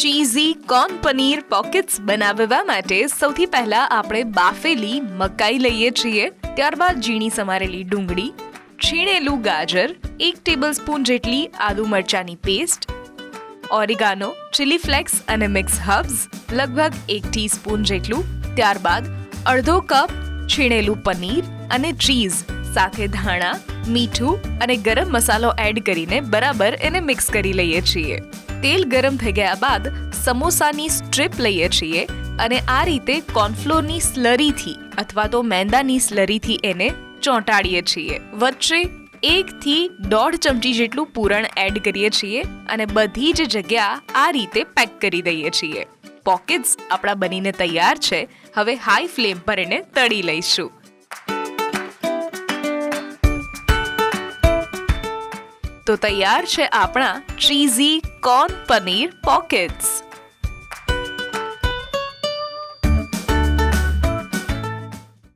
Cheesy corn paneer pockets બનાવવા માટે સૌથી પહેલા આપણે બાફેલી મકાઈ લઈએ છીએ. ત્યારબાદ ઝીણી સમારેલી ડુંગળી, છીણેલું ગાજર, 1 ટેબલસ્પૂન જેટલી આદુ મરચાંની પેસ્ટ, ઓરિગાનો, ચીલી ફ્લેક્સ અને મિક્સ હર્બ્સ લગભગ 1 ટીસ્પૂન જેટલું. ત્યારબાદ અડધો કપ છીણેલું પનીર અને ચીઝ સાથે ધાણા, મીઠું અને ગરમ મસાલો એડ કરીને બરાબર એને મિક્સ કરી લઈએ છીએ. તેલ ગરમ થઈ ગયા બાદ સમોસાની સ્ટ્રીપ લઈએ છીએ અને આ રીતે કોર્નફ્લોરની સ્લરીથી અથવા તો મેંદાની સ્લરીથી એને ચોંટાડીએ છીએ. વચ્ચે 1 થી 1.5 ચમચી જેટલું પૂરણ એડ કરીએ છીએ અને બધી જ જગ્યા આ રીતે પેક કરી દઈએ છીએ. પોકેટ્સ આપણા બનીને તૈયાર છે. હવે હાઈ ફ્લેમ પર એને તળી લઈશું. તો તૈયાર છે આપણા ચીઝી કોર્ન પનીર પોકેટ્સ.